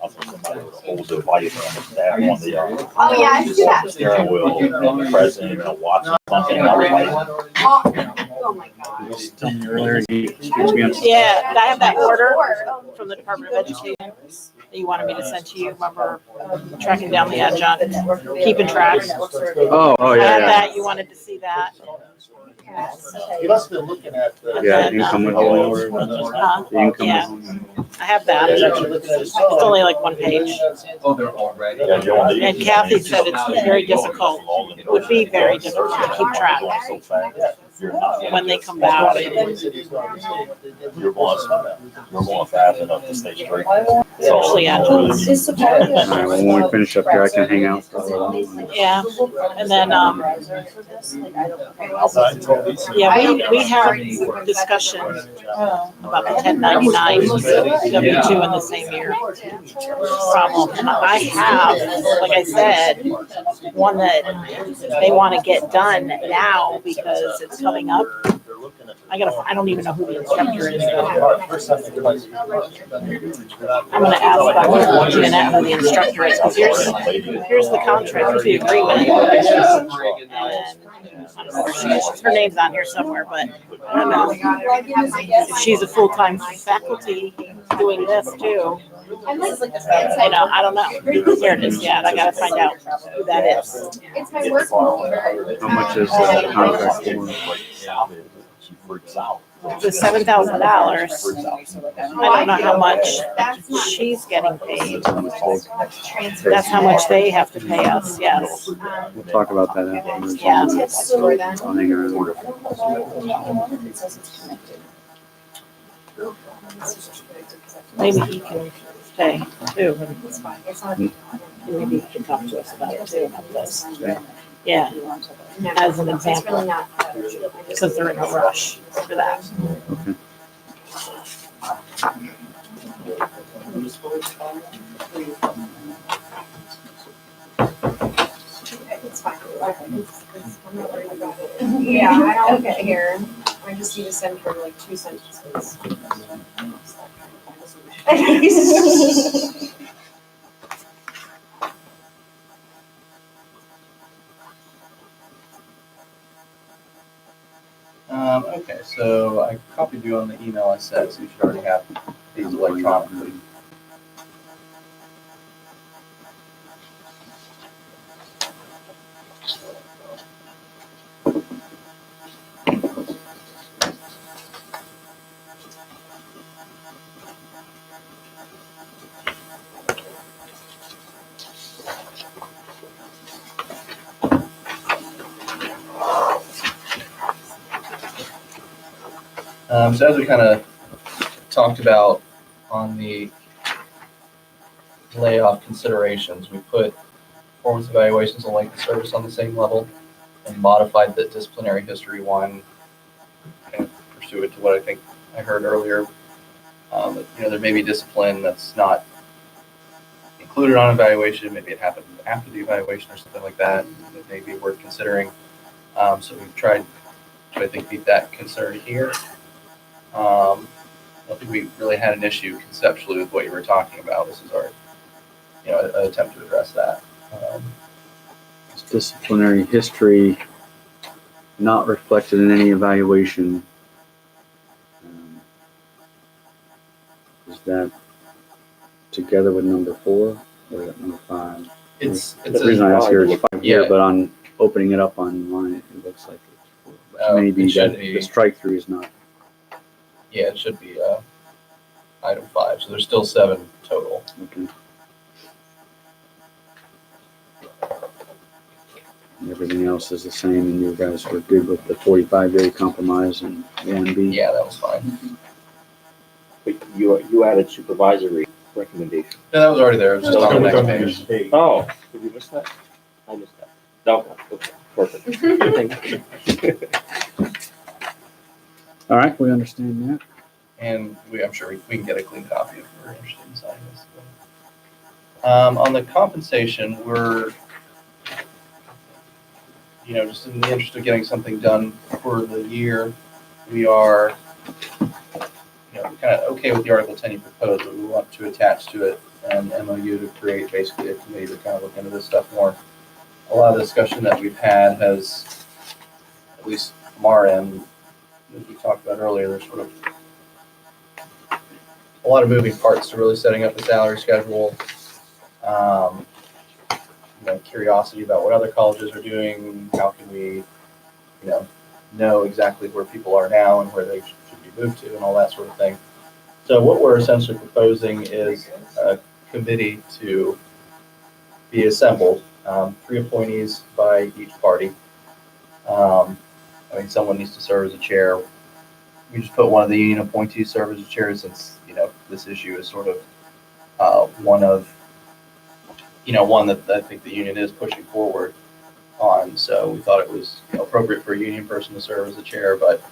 Also, somebody with a whole device on the staff on the, Oh, yeah, I see that. the steering wheel, and the president, and watching something, and I was like, Oh, my God. Just tell me earlier, you excuse me. Yeah, did I have that order from the Department of Education that you wanted me to send to you? Remember tracking down the adjunct, keeping track? Oh, I yeah, had yeah. that. You wanted to see that. You must have been looking at the. Yeah, income withholding. Huh? The income Yeah. withholding. I have that. It's only like one page. Oh, they're already. yeah, you only- And Kathy said it's very difficult. It would be very difficult to keep track So fast, you're not- when they come back. You're going fast enough to stay straight. Especially adjuncts. All right, well, when we finish up here, I can hang out for a little while. Yeah, and then, Outside. yeah, we have discussion about the 1099 W-2 in the same year problem. I have, like I said, one that they want to get done now because it's coming up. I don't even know who the instructor is. I'm gonna ask Dr. Jeanette who the instructor is, because here's the contract, here's the agreement. And I don't know where she is. Her name's on here somewhere, but I don't know if she's a full-time faculty doing this too. You know, I don't know. Here it is, yeah, I gotta find out who that is. It's my work folder. How much is the contract for? She freaks out. The $7,000, I don't know how much she's getting paid. That's how much they have to pay us, yes. We'll talk about that afterwards. Yeah. I'll hang around. Maybe he can stay too. And maybe he can talk to us about it too, about this. Yeah, as an It's really example, not. because they're in a rush for that. Okay. It's fine. I'm not worried about it. Yeah, I don't care. I just need to send her like 2 sentences. Okay, so I copied you on the email I sent, so you should already have these electronically. So as we kind of talked about on the layoff considerations, we put performance evaluations and length of service on the same level and modified the disciplinary history one and pursuant to what I think I heard earlier. That, there may be discipline that's not included on evaluation. Maybe it happened after the evaluation or something like that. It may be worth considering. So we've tried to, I think, meet that concern here. I don't think we really had an issue conceptually with what you were talking about. This is our, attempt to address that. Disciplinary history not reflected in any evaluation. Is that together with number 4 or is that number 5? The reason I asked here is 5 here, but on opening it up online, it looks like it's 4. Maybe that the strike through is not. Yeah, it should be item 5. So there's still 7 total. Okay. And everything else is the same, and you guys were good with the 45-day compromise and 1B? Yeah, that was fine. But you added supervisory recommendation. No, that was already there. It was just on the next page. Oh, did you miss that? I missed that. Okay, perfect. All right, we understand that. And I'm sure we can get a clean copy if we're interested in signing this. On the compensation, we're, just in the interest of getting something done for the year, we are, kind of okay with the Article 10 you proposed, but we want to attach to it an MOU to create basically a committee to kind of look into this stuff more. A lot of the discussion that we've had has, at least from our end, as we talked about earlier, there's sort of a lot of moving parts to really setting up a salary schedule. Curiosity about what other colleges are doing. How can we, know exactly where people are now and where they should be moved to and all that sort of thing. So what we're essentially proposing is a committee to be assembled, 3 appointees by each party. Someone needs to serve as a chair. We just put one of the union appointees serve as a chair since, this issue is sort of one that I think the union is pushing forward on. So we thought it was appropriate for a union person to serve as a chair, but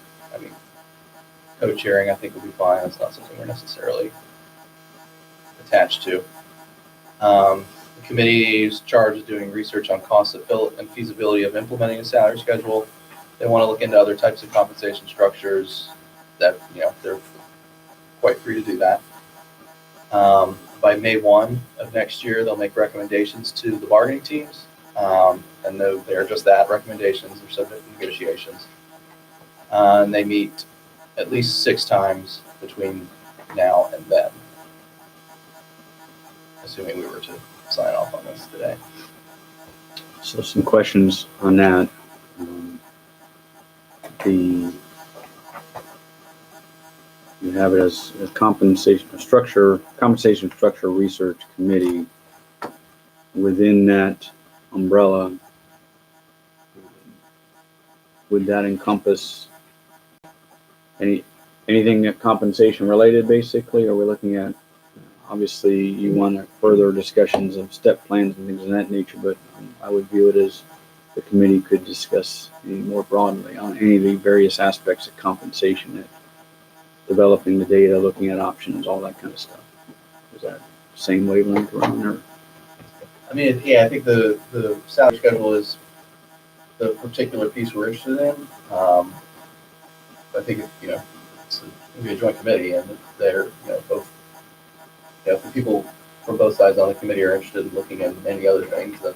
co-chairing I think will be fine. It's not something we're necessarily attached to. The committee's charge is doing research on cost and feasibility of implementing a salary schedule. They want to look into other types of compensation structures that, they're quite free to do that. By May 1 of next year, they'll make recommendations to the bargaining teams. And they're just that, recommendations. They're subject to negotiations. And they meet at least 6 times between now and then, assuming we were to sign off on this today. So some questions on that. You have it as a compensation structure research committee. Within that umbrella, would that encompass anything that compensation related, basically? Or we're looking at, obviously, you want further discussions of step plans and things of that nature, but I would view it as the committee could discuss more broadly on any of the various aspects of compensation, developing the data, looking at options, all that kind of stuff. Is that same wavelength around there? I think the salary schedule is the particular piece we're interested in. I think it's going to be a joint committee, and they're both. If the people from both sides on the committee are interested in looking at any other things, then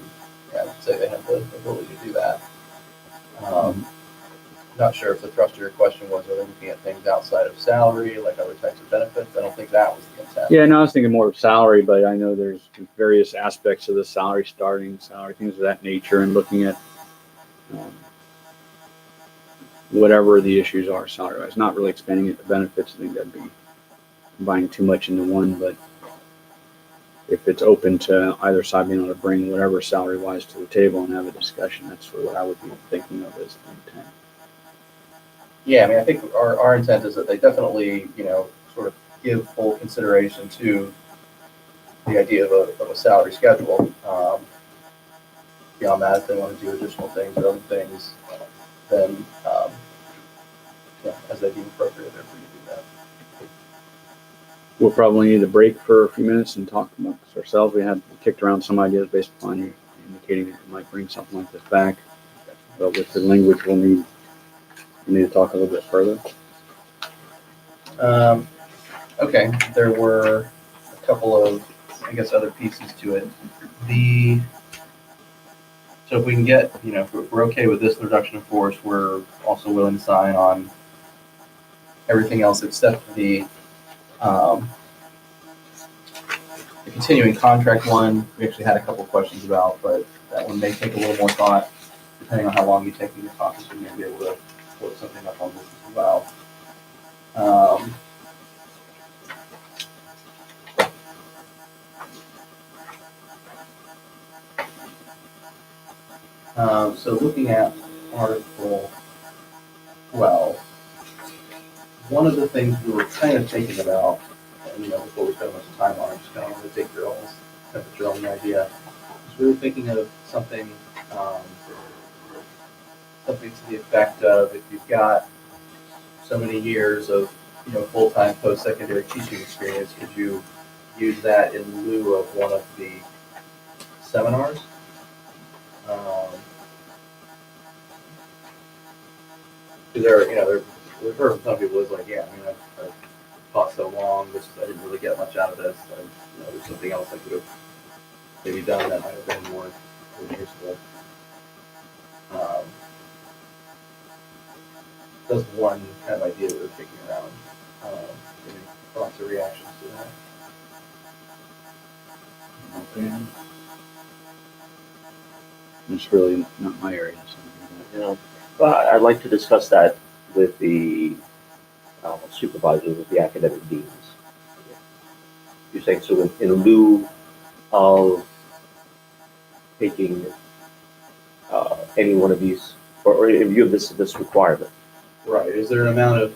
I would say they have the ability to do that. Not sure if the thrust of your question was, are they looking at things outside of salary, like other types of benefits? I don't think that was the intent. Yeah, no, I was thinking more of salary, but I know there's various aspects of the salary, things of that nature, and looking at whatever the issues are salary-wise. Not really expanding it to benefits. I think that'd be combining too much into one, but if it's open to either side being able to bring whatever salary-wise to the table and have a discussion, that's sort of what I would be thinking of as the intent. Yeah, I think our intent is that they definitely, sort of give full consideration to the idea of a salary schedule. Beyond that, if they want to do additional things or other things, then as they deem appropriate, they're free to do that. We'll probably need a break for a few minutes and talk amongst ourselves. We had kicked around some ideas based upon you indicating that you might bring something like this back. But with the language, we need to talk a little bit further. Okay, there were a couple of, other pieces to it. So if we can get, if we're okay with this reduction of force, we're also willing to sign on everything else except the continuing contract one. We actually had a couple of questions about, but that one may take a little more thought, depending on how long you take in your caucus. We may be able to put something up on this as well. So looking at Article 12, one of the things we were kind of thinking about, and before we spend much time on it, just kind of want to take your own idea, is really thinking of something to the effect of, if you've got so many years of full-time post-secondary teaching experience, could you use that in lieu of one of the seminars? Because we've heard from some people, it's like, I've caught so long. I didn't really get much out of this. There's something else I could have maybe done that might have been more useful. That's one kind of idea that we're kicking around. Any thoughts or reactions to that? Okay. It's really not my area. So. You know, well, I'd like to discuss that with the supervisors, with the academic deans. You're saying, so in lieu of taking any one of these, or in view of this requirement. Right. Is there an amount of,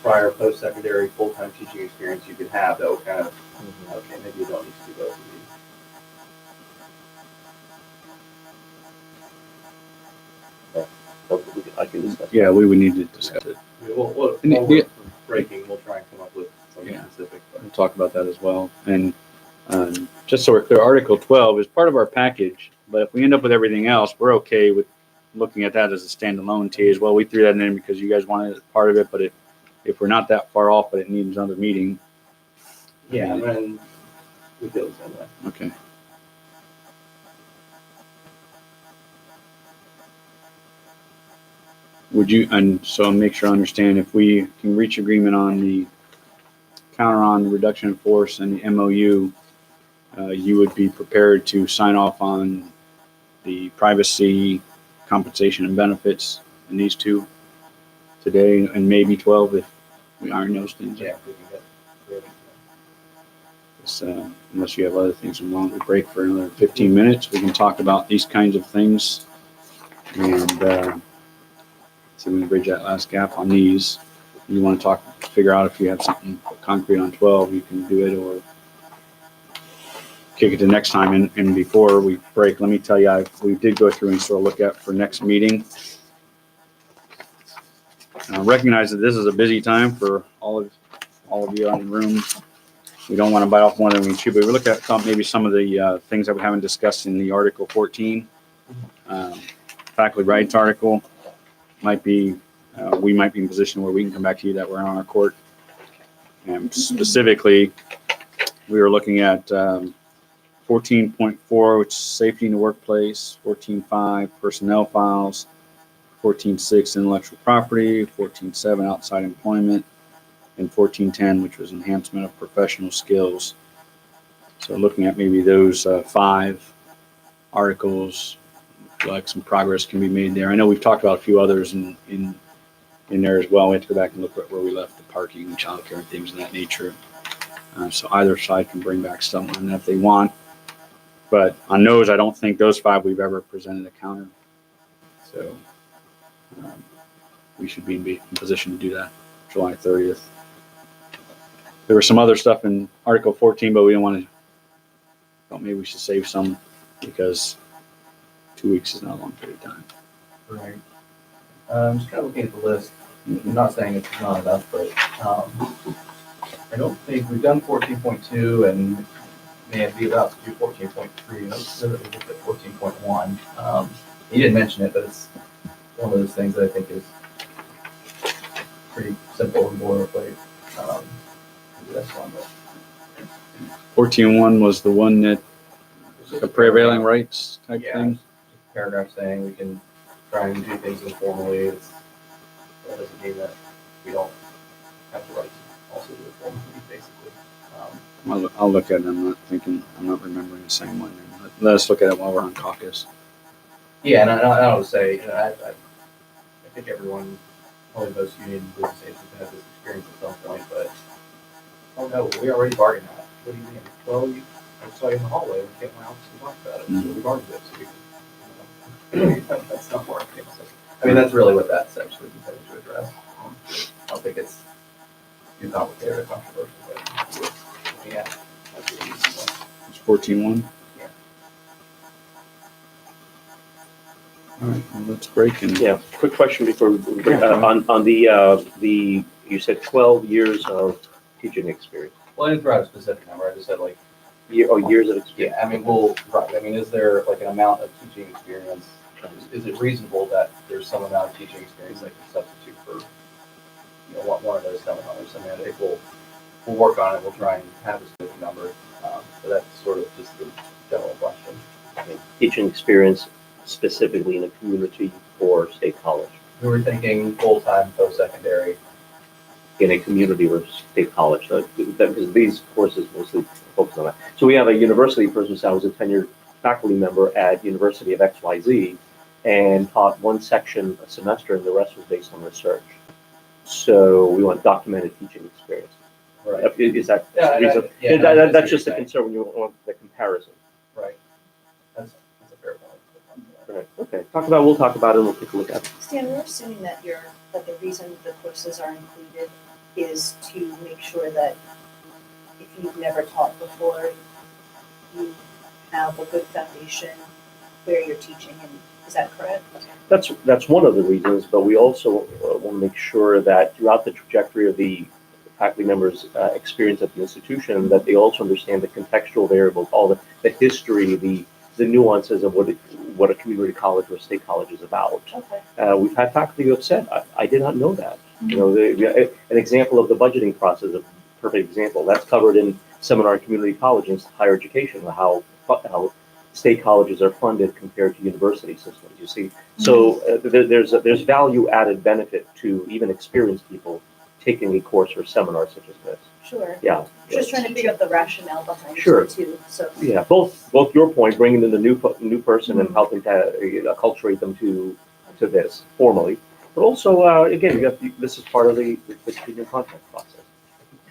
prior post-secondary full-time teaching experience you could have that would kind of, okay, maybe you don't need to do both of these. I can discuss. Yeah, we would need to discuss it. While And we're breaking, we'll try and come up with something Yeah. specific. But We'll talk about that as well. And just so we're clear, Article 12 is part of our package, but if we end up with everything else, we're okay with looking at that as a standalone TA as well. We threw that in because you guys wanted it as part of it, but if we're not that far off, but it needs another meeting. yeah, and we feel the same way. Okay. Would you, and so make sure I understand, if we can reach agreement on the counter on the reduction in force and the MOU, you would be prepared to sign off on the privacy, compensation, and benefits in these two today, and maybe 12 if we iron those things Yeah, out. if we can get rid of it. So, unless you have other things, we want to break for another 15 minutes. We can talk about these kinds of things and see if we can bridge that last gap on these. You want to figure out if you have something concrete on 12, you can do it, or kick it to next time. And before we break, let me tell you, we did go through and sort of look at for next meeting. Recognize that this is a busy time for all of you in the room. We don't want to bite off more than we can chew, but we look at maybe some of the things that we haven't discussed in the Article 14. Faculty rights article might be, we might be in a position where we can come back to you that we're on our court. And specifically, we were looking at 14.4, which is safety in the workplace, 14.5, personnel files, 14.6, intellectual property, 14.7, outside employment, and 14.10, which was enhancement of professional skills. So looking at maybe those 5 articles, like some progress can be made there. I know we've talked about a few others in there as well. We have to go back and look at where we left the parking and childcare and things of that nature. So either side can bring back someone if they want. But on those, I don't think those 5 we've ever presented a counter. So we should be in position to do that July 30th. There was some other stuff in Article 14, but we don't want to, well, maybe we should save some because 2 weeks is not a long period of time. Right. Just kind of looking at the list. I'm not saying it's not enough, but I don't think we've done 14.2 and may be about to do 14.3. Let's look at 14.1. You didn't mention it, but it's one of those things that I think is pretty simple and boilerplate. This one, but 14.1 was the one that the prevailing rights type yeah, thing. paragraph saying we can try and do things informally. That doesn't mean that we don't have the right to also do it formally, basically. I'll look at it. I'm not remembering the same one. Let us look at it while we're on caucus. Yeah, and I would say, I think everyone, probably most union business agents have this experience at some point, but oh no, we already bargained that. What do you mean? Well, I saw you in the hallway. We came around to talk about it. So we bargained it. So we can, that's not more. I mean, that's really what that's actually intended to address. I don't think it's too complicated or controversial, but yeah. It's 14.1. Yeah. All right, well, let's break and Yeah, quick question before we break. On the you said 12 years of teaching experience. Well, I didn't throw out a specific number. I just said like, Years of experience. yeah, I mean, right. I mean, is there like an amount of teaching experience? Is it reasonable that there's some amount of teaching experience that can substitute for one of those seminars. I mean, I think we'll work on it. We'll try and have a specific number. But that's sort of just the general question. Teaching experience specifically in a community or state college? We were thinking full-time, post-secondary. In a community or state college, because these courses mostly focus on that. So we have a university person who was a tenured faculty member at University of XYZ and taught one section a semester and the rest was based on research. So we want documented teaching experience. Right. Is that, Yeah, that's just a concern when you want the comparison. Right. That's a fair point. Right. Okay, we'll talk about it and we'll take a look at it. Stan, we're assuming that the reason the courses are included is to make sure that if you've never taught before, you have a good foundation where you're teaching, and is that correct? That's one of the reasons, but we also want to make sure that throughout the trajectory of the faculty members' experience at the institution, that they also understand the contextual variables, all the history, the nuances of what a community college or a state college is about. Okay. We've had faculty who have said, I did not know that. You know, an example of the budgeting process, a perfect example, that's covered in seminar in community college and higher education, how state colleges are funded compared to university systems, you see. So there's value added benefit to even experienced people taking a course or seminar such as this. Sure. Yeah. Just trying to figure out the rationale behind Sure. it too, so. Yeah, both your point, bringing in the new person and helping to acculturate them to this formally, but also again, this is part of the student contract process.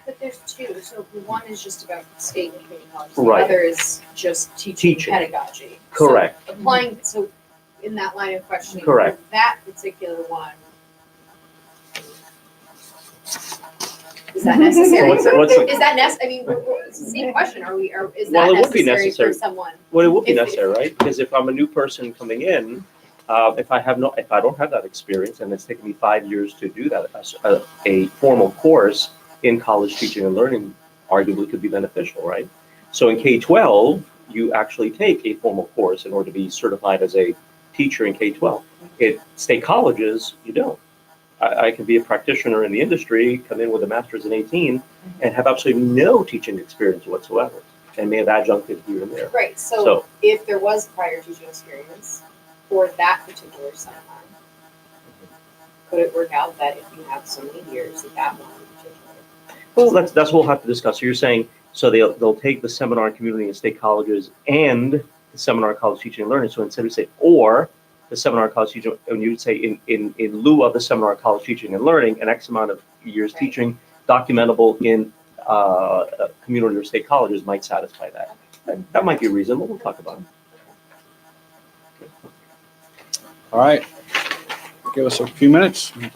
But there's two, so one is just about state and community college, the Right. other is just teaching Teaching. pedagogy. Correct. So applying, so in that line of questioning, Correct. that particular one, is that necessary? So what's the- Is that I mean, it's the same question, is Well, that it would be necessary necessary. for someone? Well, it would be If- necessary, right? Because if I'm a new person coming in, if I don't have that experience, and it's taken me 5 years to do that, a formal course in college teaching and learning arguably could be beneficial, right? So in K-12, you actually take a formal course in order to be certified as a teacher in K-12. At state colleges, you don't. I can be a practitioner in the industry, come in with a master's in 18, and have absolutely no teaching experience whatsoever, and may have adjuncted here and there. Right, so So- if there was prior teaching experience for that particular seminar, could it work out that if you have so many years that one in particular? Well, that's what we'll have to discuss. So you're saying, so they'll take the seminar in community and state colleges and the seminar in college teaching and learning. So instead of say, or the seminar in college teaching, and you would say in lieu of the seminar in college teaching and learning, an X amount of years Right. teaching documentable in community or state colleges might satisfy that. That might be reasonable. We'll talk about it. All right. Give us a few minutes. Want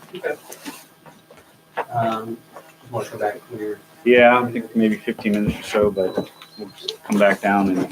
to come back when you're. Yeah, I think maybe 15 minutes or so, but we'll just come back down and.